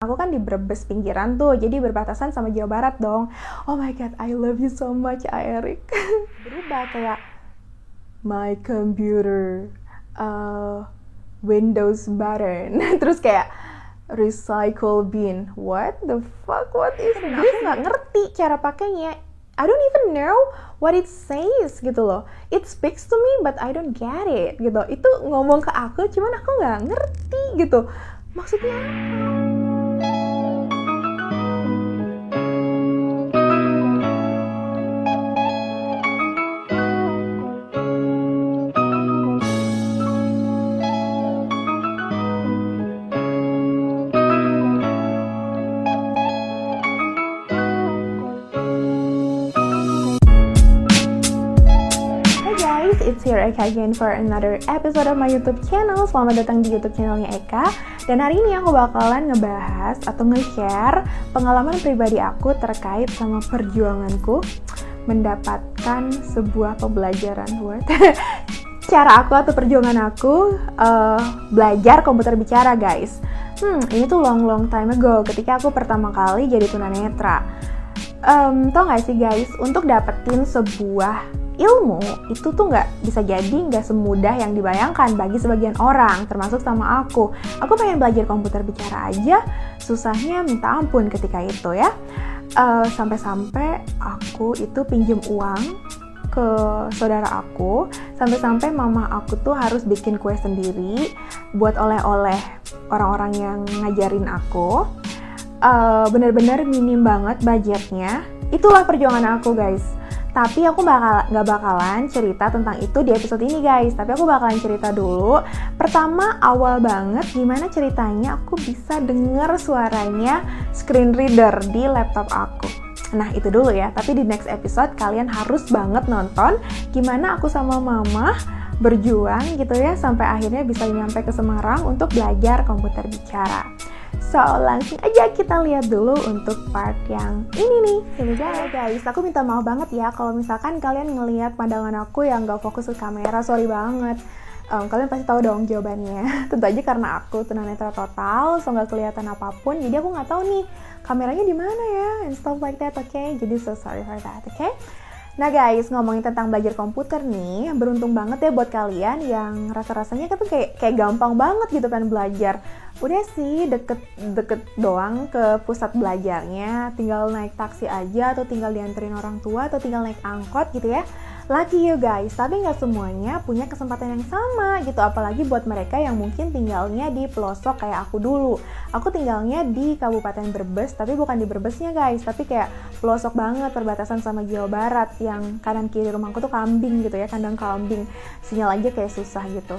Aku kan di Brebes pinggiran tuh, jadi berbatasan sama Jawa Barat dong. Oh my god, I love you so much, Eric. Berubah kayak my computer, Windows button, terus kayak recycle bin. What the fuck? What is this? Aku nggak ngerti cara pakainya. I don't even know what it says gitu loh. It speaks to me but I don't get it gitu. Itu ngomong ke aku, cuman aku nggak ngerti gitu. Maksudnya apa? It's here Eka again for another episode of my YouTube channel. Selamat datang di YouTube channelnya Eka. Dan hari ini aku bakalan ngebahas atau nge-share pengalaman pribadi aku terkait sama perjuanganku mendapatkan sebuah pembelajaran cara aku atau perjuangan aku belajar komputer bicara, guys. Ini tuh long time ago ketika aku pertama kali jadi tunanetra. Tau gak sih guys, untuk dapetin sebuah ilmu itu tuh nggak bisa jadi nggak semudah yang dibayangkan bagi sebagian orang, termasuk sama aku. Aku pengen belajar komputer bicara aja susahnya minta ampun ketika itu ya. Sampai-sampai aku itu pinjem uang ke saudara aku, sampai-sampai mama aku tuh harus bikin kue sendiri buat oleh-oleh orang-orang yang ngajarin aku. Bener-bener minim banget budgetnya. Itulah perjuangan aku, guys. Tapi aku gak bakalan cerita tentang itu di episode ini, guys. Tapi aku bakalan cerita dulu. Pertama, awal banget gimana ceritanya aku bisa denger suaranya screen reader di laptop aku. Nah, itu dulu ya. Tapi di next episode kalian harus banget nonton gimana aku sama mama berjuang gitu ya sampai akhirnya bisa nyampe ke Semarang untuk belajar komputer bicara. So, langsung aja kita lihat dulu untuk part yang ini nih. Here we go, guys. Aku minta maaf banget ya kalau misalkan kalian ngelihat pandangan aku yang gak fokus ke kamera. Sorry banget. Kalian pasti tahu dong jawabannya. Tentu aja karena aku tunanetra total, so gak kelihatan apapun. Jadi aku gak tahu nih kameranya di mana ya, and stuff like that, okay? Jadi so sorry for that, okay? Nah guys, ngomongin tentang belajar komputer nih, beruntung banget ya buat kalian yang rasa-rasanya kan kayak gampang banget gitu pengen belajar. Udah sih deket doang ke pusat belajarnya, tinggal naik taksi aja atau tinggal dianterin orang tua atau tinggal naik angkot gitu ya. Lucky you guys, tapi nggak semuanya punya kesempatan yang sama gitu, apalagi buat mereka yang mungkin tinggalnya di pelosok kayak aku dulu. Aku tinggalnya di Kabupaten Brebes, tapi bukan di Brebesnya guys, tapi kayak pelosok banget, perbatasan sama Jawa Barat, yang kanan kiri rumahku tuh kambing gitu ya, kandang kambing, sinyal aja kayak susah gitu.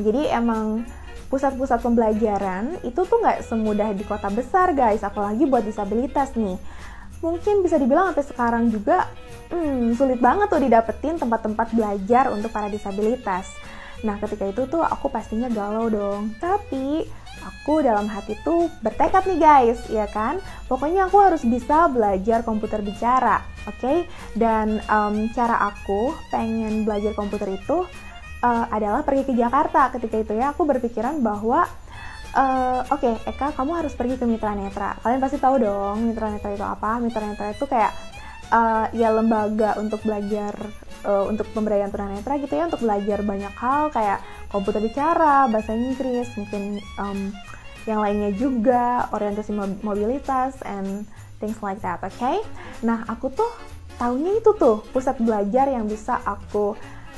Jadi emang pusat-pusat pembelajaran itu tuh nggak semudah di kota besar guys, apalagi buat disabilitas nih. Mungkin bisa dibilang sampai sekarang juga sulit banget tuh didapetin tempat-tempat belajar untuk para disabilitas. Nah ketika itu tuh aku pastinya galau dong. Tapi aku dalam hati tuh bertekad nih guys, ya kan? Pokoknya aku harus bisa belajar komputer bicara, oke? Dan cara aku pengen belajar komputer itu adalah pergi ke Jakarta. Ketika itu ya aku berpikiran bahwa Oke, Eka, kamu harus pergi ke Mitra Netra. Kalian pasti tahu dong Mitra Netra itu apa. Mitra Netra itu kayak ya lembaga untuk belajar untuk pemberdayaan tunanetra gitu ya, untuk belajar banyak hal kayak komputer bicara, bahasa Inggris, mungkin yang lainnya juga, orientasi mobilitas and things like that, okay? Nah, aku tuh taunya itu tuh pusat belajar yang bisa aku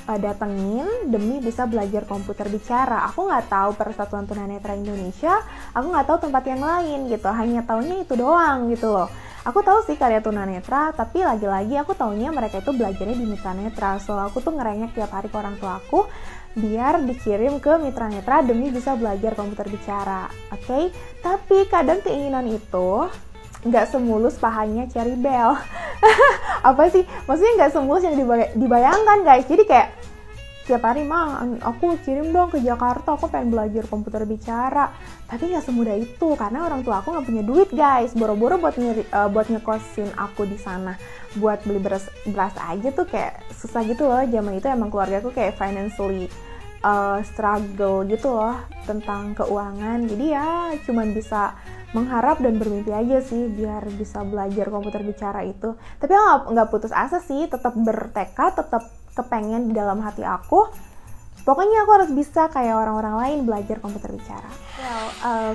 datengin demi bisa belajar komputer bicara. Aku nggak tahu Persatuan Tunanetra Indonesia, aku nggak tahu tempat yang lain gitu, hanya taunya itu doang gitu loh. Aku tahu sih karya tunanetra, tapi lagi-lagi aku taunya mereka itu belajarnya di Mitra Netra. So aku tuh ngerengek tiap hari ke orang tua aku biar dikirim ke Mitra Netra demi bisa belajar komputer bicara, oke? Tapi kadang keinginan itu nggak semulus pahanya Cherry Bell. Apa sih? Maksudnya nggak semulus yang dibayangkan guys. Jadi kayak tiap hari aku kirim dong ke Jakarta, aku pengen belajar komputer bicara. Tapi nggak semudah itu karena orang tua aku nggak punya duit guys. Boro-boro buat ngekosin aku di sana, buat beli beras aja tuh kayak susah gitu loh. Zaman itu emang keluarga aku kayak financially struggle gitu loh tentang keuangan. Jadi ya cuman bisa mengharap dan bermimpi aja sih biar bisa belajar komputer bicara itu. Tapi aku nggak putus asa sih, tetap bertekad, tetap kepengen di dalam hati aku. Pokoknya aku harus bisa kayak orang-orang lain belajar komputer bicara.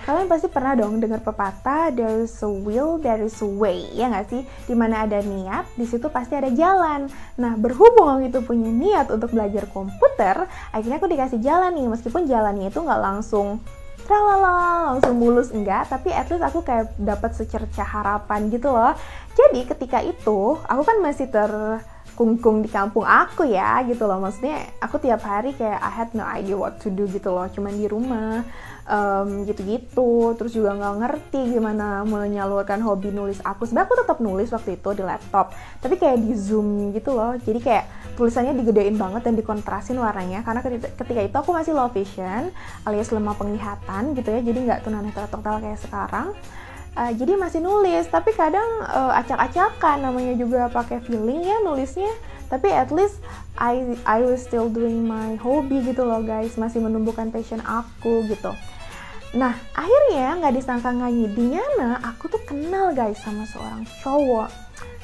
Kalian pasti pernah dong dengar pepatah there is a will, there is a way, ya nggak sih? Dimana ada niat, di situ pasti ada jalan. Nah, berhubung aku itu punya niat untuk belajar komputer, akhirnya aku dikasih jalan nih, meskipun jalannya itu nggak langsung langsung mulus enggak, tapi at least aku kayak dapat secercah harapan gitu loh. Jadi ketika itu, aku kan masih terkungkung di kampung aku ya gitu loh, maksudnya aku tiap hari kayak I had no idea what to do gitu loh, cuman di rumah gitu-gitu, terus juga nggak ngerti gimana menyalurkan hobi nulis aku. Sebenarnya aku tetap nulis waktu itu di laptop, tapi kayak di zoom gitu loh, jadi kayak tulisannya digedein banget dan dikontrasin warnanya, karena ketika itu aku masih low vision alias lemah penglihatan gitu ya, jadi nggak tunanetra total kayak sekarang. Jadi masih nulis, tapi kadang acak-acakan, namanya juga pakai feeling ya nulisnya. Tapi at least I was still doing my hobby gitu loh guys, masih menumbuhkan passion aku gitu. Nah akhirnya nggak disangka nggak nyidingnya, aku tuh kenal guys sama seorang cowok.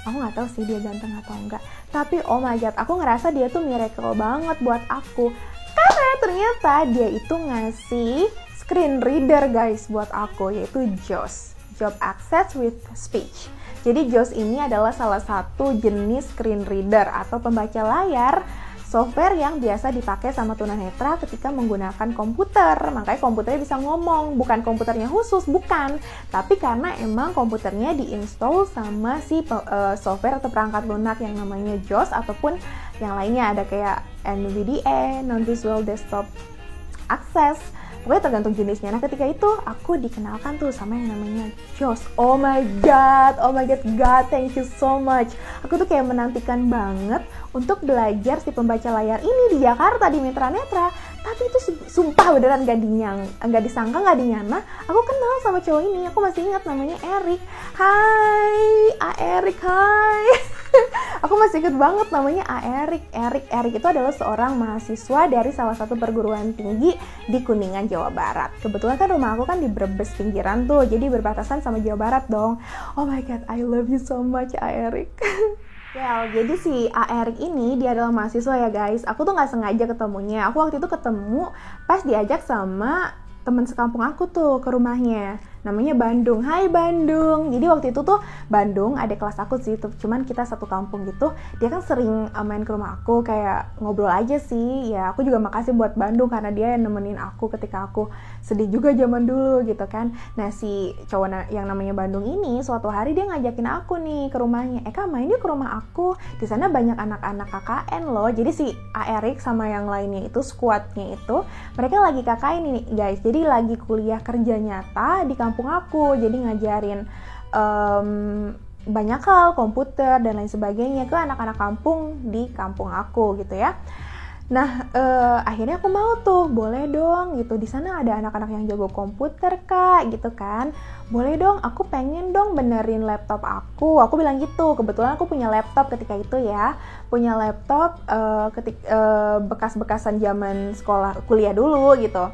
Aku nggak tahu sih dia ganteng atau enggak, tapi oh my god, aku ngerasa dia tuh miracle banget buat aku, karena ternyata dia itu ngasih screen reader guys buat aku, yaitu JAWS, Job Access with Speech. Jadi JAWS ini adalah salah satu jenis screen reader atau pembaca layar, software yang biasa dipakai sama tunanetra ketika menggunakan komputer. Makanya komputernya bisa ngomong, bukan komputernya khusus, bukan. Tapi karena emang komputernya diinstal sama si software atau perangkat lunak yang namanya JAWS, ataupun yang lainnya ada kayak NVDA, Non-Visual Desktop Access. Pokoknya tergantung jenisnya. Nah ketika itu aku dikenalkan tuh sama yang namanya JAWS. Oh my god, God, thank you so much. Aku tuh kayak menantikan banget untuk belajar si pembaca layar ini di Jakarta, di Mitra Netra. Tapi itu sumpah beneran gak disangka, gak dinyana. Aku kenal sama cowok ini, aku masih ingat namanya Erik. Hai, Erik, hai. Aku masih ingat banget namanya Erik. Erik itu adalah seorang mahasiswa dari salah satu perguruan tinggi di Kuningan, Jawa Barat. Kebetulan kan rumah aku kan di Brebes pinggiran tuh, jadi berbatasan sama Jawa Barat dong. Oh my god, I love you so much, Erik. Jadi si Erik ini dia adalah mahasiswa ya guys. Aku tuh nggak sengaja ketemunya. Aku waktu itu ketemu pas diajak sama teman sekampung aku tuh ke rumahnya. Namanya Bandung. Hai Bandung. Jadi waktu itu tuh Bandung adik kelas aku sih, cuman kita satu kampung gitu. Dia kan sering main ke rumah aku, kayak ngobrol aja sih. Ya aku juga makasih buat Bandung karena dia yang nemenin aku ketika aku sedih juga zaman dulu gitu kan. Nah si cowok yang namanya Bandung ini suatu hari dia ngajakin aku nih ke rumahnya. Kak main yuk ke rumah aku. Di sana banyak anak-anak KKN loh. Jadi si Erik sama yang lainnya itu, squadnya itu, mereka lagi KKN nih guys. Jadi lagi kuliah kerja nyata di kampung aku, jadi ngajarin banyak hal, komputer dan lain sebagainya ke anak-anak kampung di kampung aku gitu ya. Nah akhirnya aku mau tuh, boleh dong gitu, di sana ada anak-anak yang jago komputer kak gitu kan, boleh dong, aku pengen dong benerin laptop aku bilang gitu. Kebetulan aku punya laptop ketika itu ya, punya laptop bekas-bekasan zaman sekolah kuliah dulu gitu.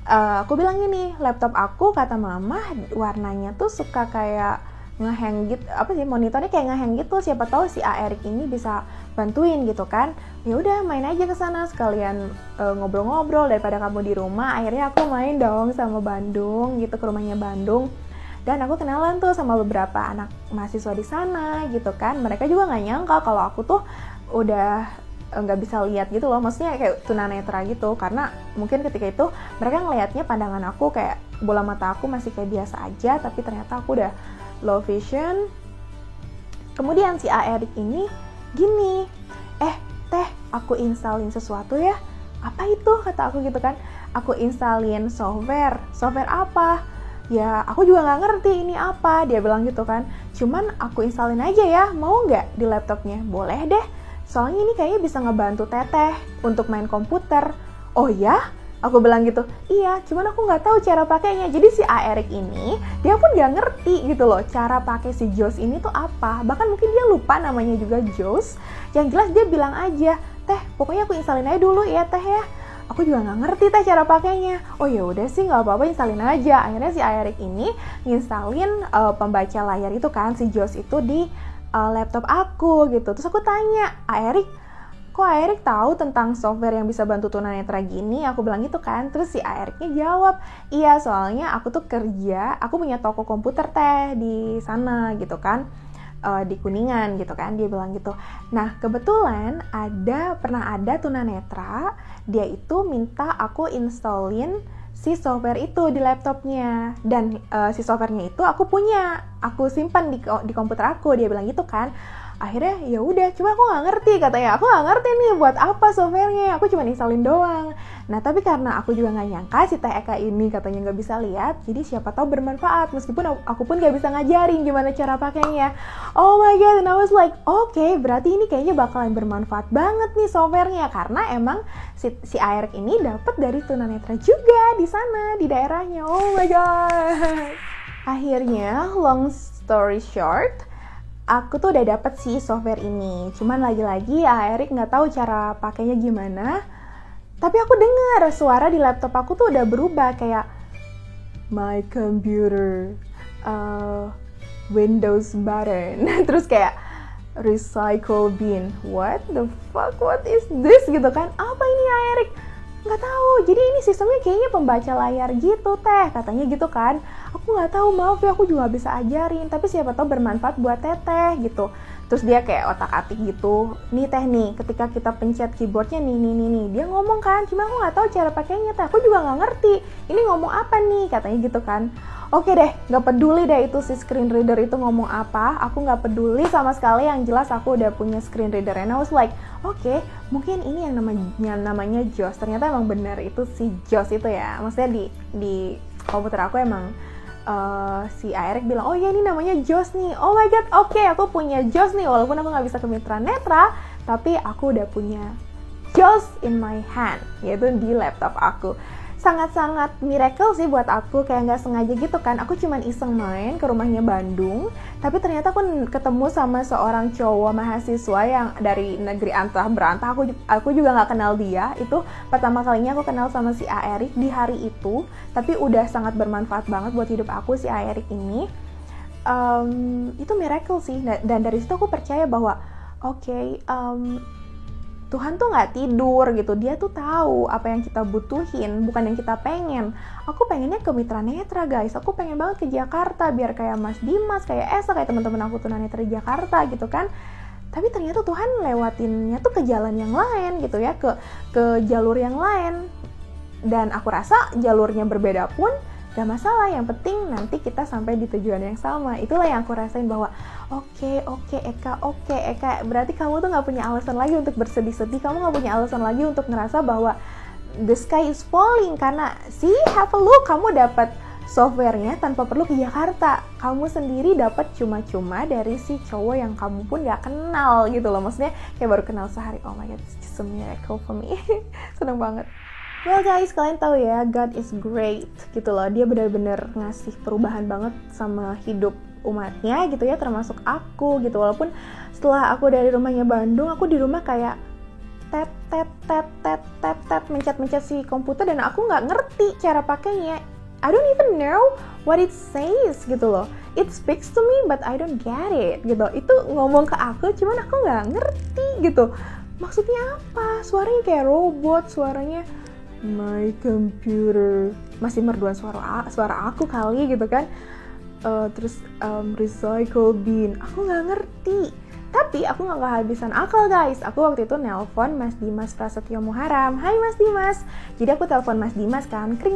Aku bilang gini, laptop aku kata mama warnanya tuh suka kayak ngehang gitu, monitornya kayak ngehang gitu, siapa tahu si Erik ini bisa bantuin gitu kan. Ya udah main aja ke sana sekalian ngobrol-ngobrol daripada kamu di rumah. Akhirnya aku main dong sama Bandung gitu, ke rumahnya Bandung. Dan aku kenalan tuh sama beberapa anak mahasiswa di sana gitu kan. Mereka juga nggak nyangka kalau aku tuh udah nggak bisa lihat gitu loh, maksudnya kayak tunanetra gitu, karena mungkin ketika itu mereka ngelihatnya pandangan aku kayak bola mata aku masih kayak biasa aja, tapi ternyata aku udah low vision. Kemudian si Erik ini gini, teh aku installin sesuatu ya. Apa itu kata aku gitu kan. Aku installin software apa ya, aku juga nggak ngerti ini apa, dia bilang gitu kan. Cuman aku installin aja ya, mau nggak di laptopnya? Boleh deh, soalnya ini kayaknya bisa ngebantu teteh untuk main komputer. Oh ya? Aku bilang gitu, iya, cuman aku nggak tahu cara pakainya. Jadi si Erik ini, dia pun nggak ngerti gitu loh, cara pakai si JAWS ini tuh apa. Bahkan mungkin dia lupa namanya juga JAWS. Yang jelas dia bilang aja, teh, pokoknya aku installin aja dulu ya teh ya. aku juga nggak ngerti teh cara pakainya. Oh ya udah sih, nggak apa-apa, installin aja. Akhirnya si Aerik ini nginstalin pembaca layar itu kan, si JAWS itu di laptop aku gitu. Terus aku tanya, kok Aerik tahu tentang software yang bisa bantu tunanetra gini? Aku bilang gitu kan. Terus si Aeriknya jawab, iya soalnya aku tuh kerja, aku punya toko komputer teh di sana gitu kan, di Kuningan gitu kan, dia bilang gitu. Nah kebetulan pernah ada tunanetra, dia itu minta aku installin si software itu di laptopnya, dan si softwarenya itu aku simpan di komputer aku, dia bilang gitu kan. Akhirnya ya udah, cuma aku nggak ngerti, katanya aku nggak ngerti nih buat apa softwarenya, aku cuma installin doang. Nah tapi karena aku juga nggak nyangka si Teh Eka ini katanya nggak bisa lihat, jadi siapa tahu bermanfaat, meskipun aku pun nggak bisa ngajarin gimana cara pakainya. Oh my god, and I was like, okay, berarti ini kayaknya bakalan bermanfaat banget nih softwarenya, karena emang si Aerik ini dapat dari tunanetra juga di sana di daerahnya. Oh my god. Akhirnya long story short, aku tuh udah dapet sih software ini. Cuman lagi-lagi Aerik nggak tahu cara pakainya gimana. Tapi aku dengar suara di laptop aku tuh udah berubah, kayak my computer, Windows button, terus kayak recycle bin. What the fuck? What is this? Gitu kan? Apa ini Aerik? Nggak tahu. Jadi ini sistemnya kayaknya pembaca layar gitu teh, katanya gitu kan. Aku nggak tahu, maaf ya, aku juga nggak bisa ajarin, tapi siapa tahu bermanfaat buat teteh gitu. Terus dia kayak otak-atik gitu, nih teh nih, ketika kita pencet keyboardnya nih, dia ngomong kan, cuma aku nggak tahu cara pakainya teh, aku juga nggak ngerti ini ngomong apa nih, katanya gitu kan. Oke deh, nggak peduli deh itu si screen reader itu ngomong apa, aku nggak peduli sama sekali, yang jelas aku udah punya screen reader. And I was like, oke, mungkin ini yang namanya JAWS. Ternyata emang benar itu si JAWS itu ya, maksudnya di komputer aku emang si Aerik bilang, oh ya ini namanya JAWS nih. Oh my god, oke, aku punya JAWS nih, walaupun aku nggak bisa ke Mitra Netra, tapi aku udah punya JAWS in my hand, yaitu di laptop aku. Sangat-sangat miracle sih buat aku, kayak nggak sengaja gitu kan. Aku cuman iseng main ke rumahnya Bandung, tapi ternyata aku ketemu sama seorang cowok mahasiswa yang dari negeri antah berantah. Aku juga nggak kenal dia. Itu pertama kalinya aku kenal sama si Aerik di hari itu, tapi udah sangat bermanfaat banget buat hidup aku si Aerik ini. Itu miracle sih, dan dari situ aku percaya bahwa oke, Tuhan tuh nggak tidur gitu, dia tuh tahu apa yang kita butuhin, bukan yang kita pengen. Aku pengennya ke Mitra Netra guys, aku pengen banget ke Jakarta biar kayak Mas Dimas, kayak Esa, kayak teman-teman aku tunanetra di Jakarta gitu kan. Tapi ternyata Tuhan lewatinnya tuh ke jalan yang lain gitu ya, ke jalur yang lain. Dan aku rasa jalurnya berbeda pun gak masalah, yang penting nanti kita sampai di tujuan yang sama. Itulah yang aku rasain bahwa Oke Eka, berarti kamu tuh gak punya alasan lagi untuk bersedih-sedih, kamu gak punya alasan lagi untuk ngerasa bahwa the sky is falling, karena see, have a look, kamu dapat softwarenya tanpa perlu ke Jakarta, kamu sendiri dapat cuma-cuma dari si cowok yang kamu pun gak kenal gitu loh, maksudnya kayak baru kenal sehari. Oh my god, it's just a miracle for me. Seneng banget. Well guys, kalian tahu ya, God is great gitu loh. Dia benar-benar ngasih perubahan banget sama hidup umatnya gitu ya, termasuk aku gitu. Walaupun setelah aku dari rumahnya Bandung, aku di rumah kayak tet mencet si komputer, dan aku nggak ngerti cara pakainya. I don't even know what it says gitu loh. It speaks to me but I don't get it gitu. Itu ngomong ke aku, cuman aku nggak ngerti gitu. Maksudnya apa? Suaranya kayak robot, suaranya my computer, masih merduan suara aku kali gitu kan. Terus recycle bin, aku nggak ngerti, tapi aku nggak kehabisan akal guys. Aku waktu itu nelpon Mas Dimas Prasetyo Muharam. Hai Mas Dimas. Jadi aku telepon Mas Dimas kan, kring.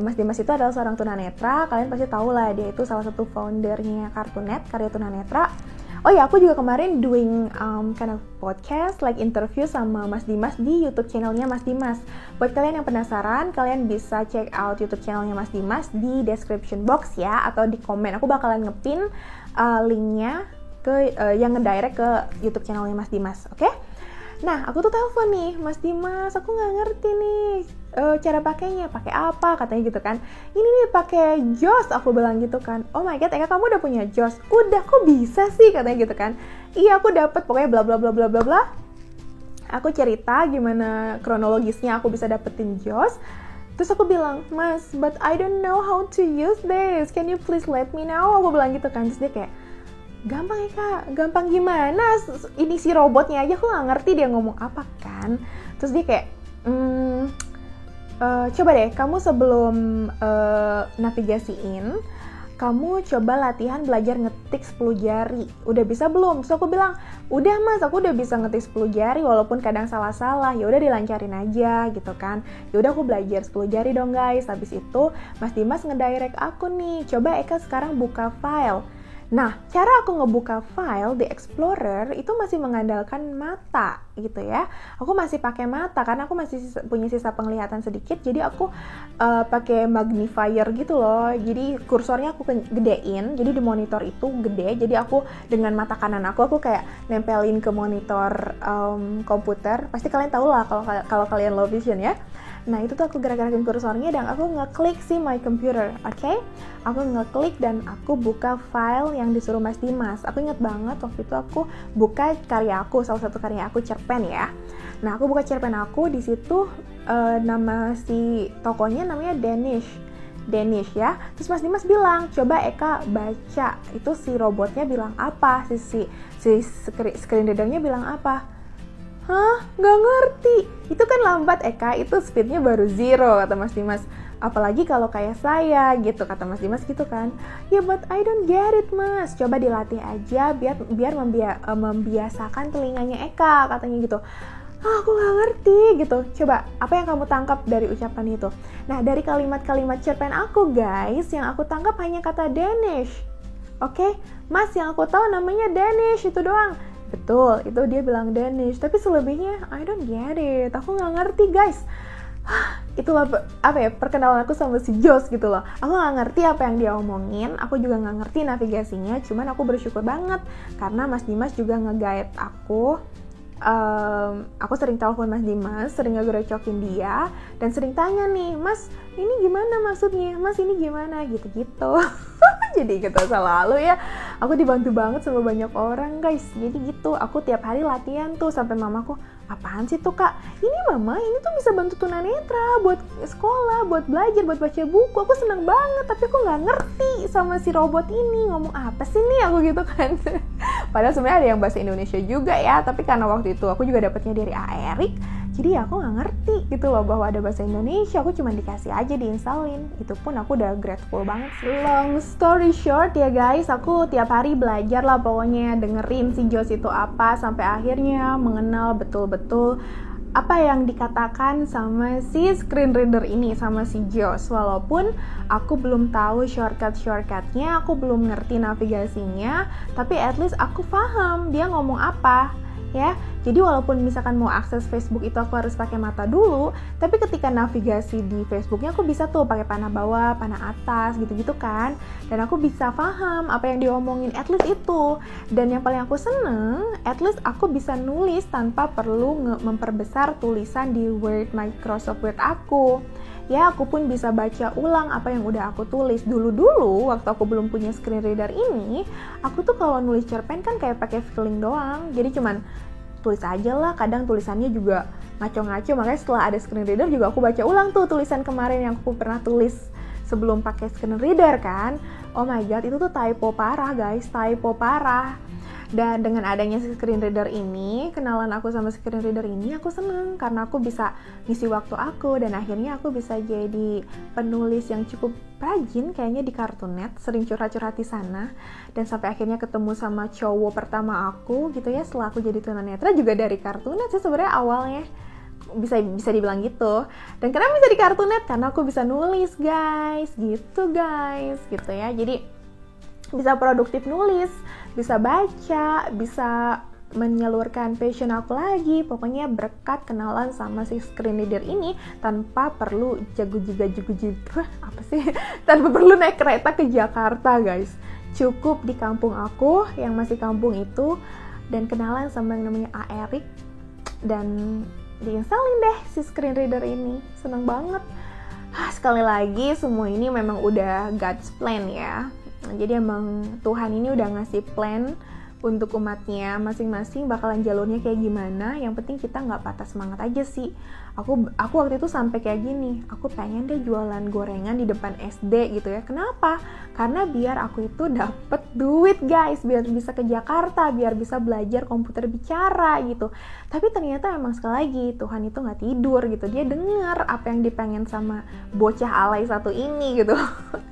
Mas Dimas itu adalah seorang tunanetra, kalian pasti tahu lah, dia itu salah satu foundernya Kartunet, Karya Tunanetra. Oh ya, aku juga kemarin doing kind of podcast, like interview sama Mas Dimas di YouTube channelnya Mas Dimas. Buat kalian yang penasaran, kalian bisa check out YouTube channelnya Mas Dimas di description box ya, atau di komen. Aku bakalan ngepin linknya ke yang ngedirect ke YouTube channelnya Mas Dimas, oke? Nah, aku tuh telepon nih, Mas Dimas, aku nggak ngerti nih cara pakainya, pakai apa, katanya gitu kan. Ini nih pakai JAWS, aku bilang gitu kan. Oh my god, Eka, kamu udah punya JAWS? Udah, kok bisa sih, katanya gitu kan. Iya, aku dapet, pokoknya bla bla bla bla bla bla. Aku cerita gimana kronologisnya aku bisa dapetin JOS. Terus aku bilang, Mas, but I don't know how to use this. Can you please let me know? Aku bilang gitu kan. Terus dia kayak, gampang ya kak, gampang gimana? Ini si robotnya aja aku gak ngerti dia ngomong apa kan. Terus dia kayak, coba deh kamu sebelum navigasiin, kamu coba latihan belajar ngetik 10 jari. Udah bisa belum? So aku bilang, udah mas, aku udah bisa ngetik 10 jari walaupun kadang salah-salah. Ya udah dilancarin aja gitu kan. Ya udah aku belajar 10 jari dong guys. Habis itu Mas Dimas ngedirect aku nih. Coba Eka sekarang buka file. Nah, cara aku ngebuka file di Explorer itu masih mengandalkan mata gitu ya. Aku masih pakai mata karena aku masih punya sisa penglihatan sedikit. Jadi aku pakai magnifier gitu loh. Jadi kursornya aku gedein. Jadi di monitor itu gede. Jadi aku dengan mata kanan aku kayak nempelin ke monitor komputer. Pasti kalian tahu lah kalau kalian low vision ya. Nah itu tuh aku gerak-gerakin kursornya dan aku ngeklik si my computer, oke? Aku ngeklik dan aku buka file yang disuruh Mas Dimas. Aku inget banget waktu itu aku buka karya aku, salah satu karya aku cerpen ya. Nah aku buka cerpen aku, di situ nama si tokonya namanya Danish ya. Terus Mas Dimas bilang, coba Eka baca, itu si robotnya bilang apa, si screen readernya bilang apa. Hah? Gak ngerti. Itu kan lambat Eka, itu speednya baru 0 kata Mas Dimas. Apalagi kalau kayak saya gitu, kata Mas Dimas gitu kan. Ya but I don't get it mas. Coba dilatih aja biar membiasakan telinganya Eka, katanya gitu. Aku gak ngerti gitu. Coba, apa yang kamu tangkap dari ucapan itu? Nah dari kalimat-kalimat cerpen aku guys, yang aku tangkap hanya kata Danish. Oke? Mas, yang aku tahu namanya Danish, itu doang. Betul, itu dia bilang Danish. Tapi selebihnya, I don't get it. Aku gak ngerti guys. Itulah apa ya, perkenalan aku sama si JOS gitu loh. Aku gak ngerti apa yang dia omongin. Aku juga gak ngerti navigasinya. Cuman aku bersyukur banget karena Mas Dimas juga nge-guide aku. Aku sering telepon Mas Dimas, sering ngegerecokin dia, dan sering tanya nih, Mas ini gimana maksudnya, Mas ini gimana, gitu-gitu. Jadi gitu selalu ya, aku dibantu banget sama banyak orang guys. Jadi gitu, aku tiap hari latihan tuh sampai mamaku, apaan sih tuh kak, ini mama ini tuh bisa bantu tunanetra buat sekolah, buat belajar, buat baca buku. Aku seneng banget, tapi aku nggak ngerti sama si robot ini ngomong apa sih nih, aku gitu kan. Padahal sebenarnya ada yang bahasa Indonesia juga ya, tapi karena waktu itu aku juga dapatnya dari Erik, jadi aku nggak ngerti gitu loh bahwa ada bahasa Indonesia. Aku cuma dikasih aja, diinstalin. Itu pun aku udah grateful banget sih. Long story short ya guys, aku tiap hari belajar lah pokoknya, dengerin si JOS itu apa, sampai akhirnya mengenal betul-betul apa yang dikatakan sama si screen reader ini, sama si JOS. Walaupun aku belum tahu shortcut-shortcutnya, aku belum ngerti navigasinya, tapi at least aku paham dia ngomong apa ya. Jadi walaupun misalkan mau akses Facebook itu aku harus pakai mata dulu, tapi ketika navigasi di Facebooknya aku bisa tuh pakai panah bawah, panah atas gitu-gitu kan, dan aku bisa paham apa yang diomongin, at least itu. Dan yang paling aku seneng, at least aku bisa nulis tanpa perlu memperbesar tulisan di Word, Microsoft Word aku. Ya, aku pun bisa baca ulang apa yang udah aku tulis. Dulu-dulu waktu aku belum punya screen reader ini, aku tuh kalau nulis cerpen kan kayak pakai feeling doang. Jadi cuman tulis aja lah, kadang tulisannya juga ngaco-ngaco. Makanya setelah ada screen reader juga aku baca ulang tuh tulisan kemarin yang aku pernah tulis sebelum pakai screen reader kan. Oh my god, itu tuh typo parah guys, typo parah. Dan dengan adanya screen reader ini, kenalan aku sama screen reader ini, aku seneng karena aku bisa ngisi waktu aku, dan akhirnya aku bisa jadi penulis yang cukup rajin kayaknya di Cartoonet, sering curhat-curhat di sana, dan sampai akhirnya ketemu sama cowok pertama aku gitu ya, setelah aku jadi tunanetra juga dari Cartoonet sih sebenarnya awalnya. Bisa dibilang gitu. Dan kenapa bisa di Cartoonet? Karena aku bisa nulis guys, gitu ya. Jadi bisa produktif nulis, bisa baca, bisa menyalurkan passion aku lagi. Pokoknya berkat kenalan sama si screen reader ini, tanpa perlu tanpa perlu naik kereta ke Jakarta guys. Cukup di kampung aku yang masih kampung itu, dan kenalan sama yang namanya Erik, dan diinstalin deh si screen reader ini. Seneng banget. Sekali lagi semua ini memang udah God's plan ya. Jadi emang Tuhan ini udah ngasih plan untuk umatnya masing-masing bakalan jalurnya kayak gimana. Yang penting kita nggak patah semangat aja sih. Aku waktu itu sampai kayak gini, aku pengen deh jualan gorengan di depan SD gitu ya. Kenapa? Karena biar aku itu dapet duit guys, biar bisa ke Jakarta, biar bisa belajar komputer bicara gitu. Tapi ternyata emang sekali lagi Tuhan itu nggak tidur gitu, dia dengar apa yang dipengen sama bocah alay satu ini gitu.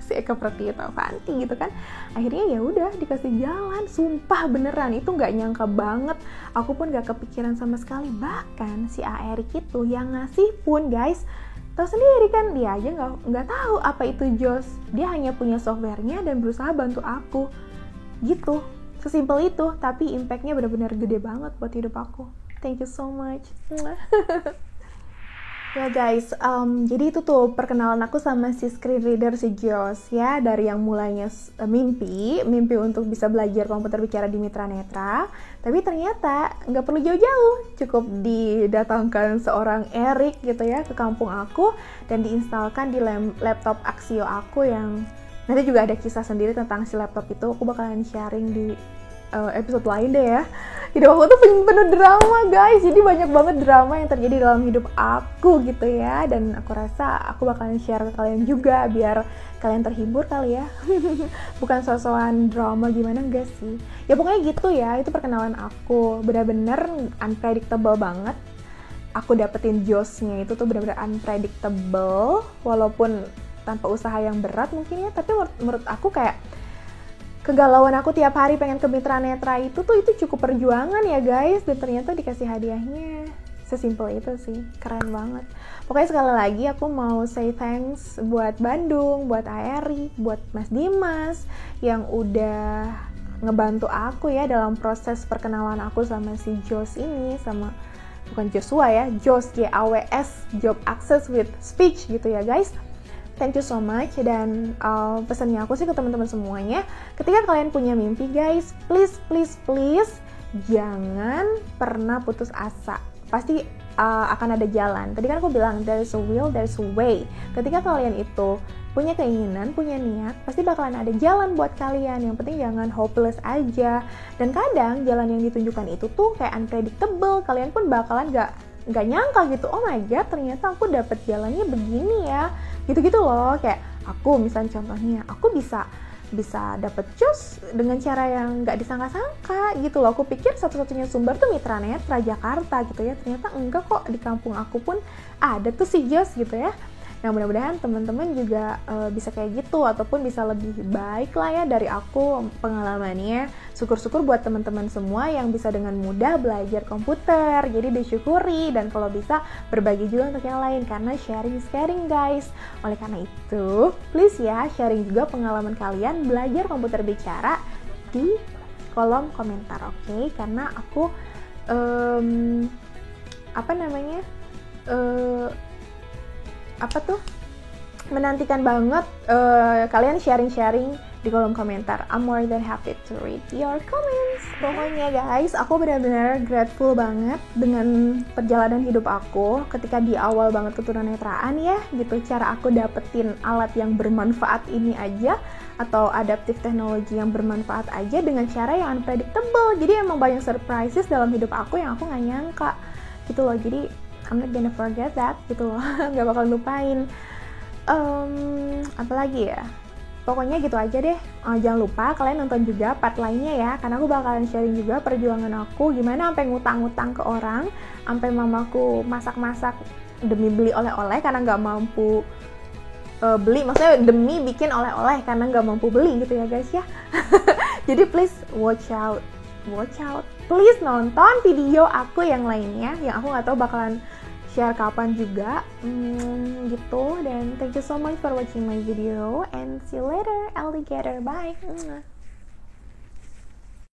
Si Eka Pratiyotavanti gitu kan. Akhirnya ya udah dikasih jalan, sumpah beneran itu nggak nyangka banget. Aku pun nggak kepikiran sama sekali. Bahkan si Erik itu yang ngasih pun guys, tahu sendiri kan, dia aja nggak tahu apa itu JOS. Dia hanya punya softwarenya dan berusaha bantu aku gitu, sesimpel itu. Tapi impactnya benar-benar gede banget buat hidup aku. Thank you so much. Ya guys, jadi itu tuh perkenalan aku sama si screen reader si JOS ya. Dari yang mulainya mimpi untuk bisa belajar komputer bicara di Mitra Netra. Tapi ternyata nggak perlu jauh-jauh, cukup didatangkan seorang Erik gitu ya ke kampung aku dan diinstalkan di laptop Axio aku, yang nanti juga ada kisah sendiri tentang si laptop itu. Aku bakalan sharing di episode lain deh ya. Hidup aku tuh penuh drama guys, jadi banyak banget drama yang terjadi dalam hidup aku gitu ya. Dan aku rasa aku bakalan share ke kalian juga biar kalian terhibur kali ya. Bukan sosokan drama gimana, enggak sih. Ya pokoknya gitu ya, itu perkenalan aku. Benar-benar unpredictable banget. Aku dapetin JOS-nya itu tuh benar-benar unpredictable, walaupun tanpa usaha yang berat mungkin ya. Tapi menurut aku kayak kegalauan aku tiap hari pengen ke Mitra Netra itu cukup perjuangan ya guys. Dan ternyata dikasih hadiahnya sesimpel itu sih, keren banget. Pokoknya sekali lagi aku mau say thanks buat Bandung, buat Aeri, buat Mas Dimas yang udah ngebantu aku ya dalam proses perkenalan aku sama si JOS ini, sama bukan Joshua ya, JOS, JAWS, Job Access with Speech gitu ya guys. Thank you so much. Dan pesannya aku sih ke teman-teman semuanya, ketika kalian punya mimpi guys, please jangan pernah putus asa. Pasti akan ada jalan. Tadi kan aku bilang there is a will, there is a way. Ketika kalian itu punya keinginan, punya niat, pasti bakalan ada jalan buat kalian. Yang penting jangan hopeless aja. Dan kadang jalan yang ditunjukkan itu tuh kayak unpredictable. Kalian pun bakalan nggak nyangka gitu, oh my god ternyata aku dapet jalannya begini ya, gitu-gitu loh. Kayak aku misalnya contohnya, aku bisa dapet JOS dengan cara yang nggak disangka-sangka gitu loh. Aku pikir satu-satunya sumber tuh Mitra Netra Jakarta gitu ya, ternyata enggak kok, di kampung aku pun ada tuh si JOS gitu ya. Nah mudah-mudahan teman-teman juga bisa kayak gitu, ataupun bisa lebih baik lah ya dari aku pengalamannya. Syukur-syukur buat teman-teman semua yang bisa dengan mudah belajar komputer, jadi disyukuri. Dan kalau bisa berbagi juga untuk yang lain, karena sharing is caring guys. Oleh karena itu please ya, sharing juga pengalaman kalian belajar komputer bicara di kolom komentar, oke? Karena aku menantikan banget kalian sharing-sharing di kolom komentar. I'm more than happy to read your comments. Pokoknya guys, aku benar-benar grateful banget dengan perjalanan hidup aku ketika di awal banget keturunetraan ya gitu. Cara aku dapetin alat yang bermanfaat ini aja, atau adaptive teknologi yang bermanfaat aja dengan cara yang unpredictable. Jadi emang banyak surprises dalam hidup aku yang aku gak nyangka gitu loh. Jadi I'm not gonna forget that gitu loh. Gak bakal lupain. Apalagi ya, pokoknya gitu aja deh. Jangan lupa kalian nonton juga part lainnya ya, karena aku bakalan sharing juga perjuangan aku gimana sampai ngutang-ngutang ke orang, sampai mamaku masak-masak demi beli oleh-oleh karena nggak mampu beli, maksudnya demi bikin oleh-oleh karena nggak mampu beli gitu ya guys ya. Jadi please watch out, please nonton video aku yang lainnya yang aku nggak tahu bakalan share kapan juga gitu. Dan thank you so much for watching my video and see you later alligator, bye.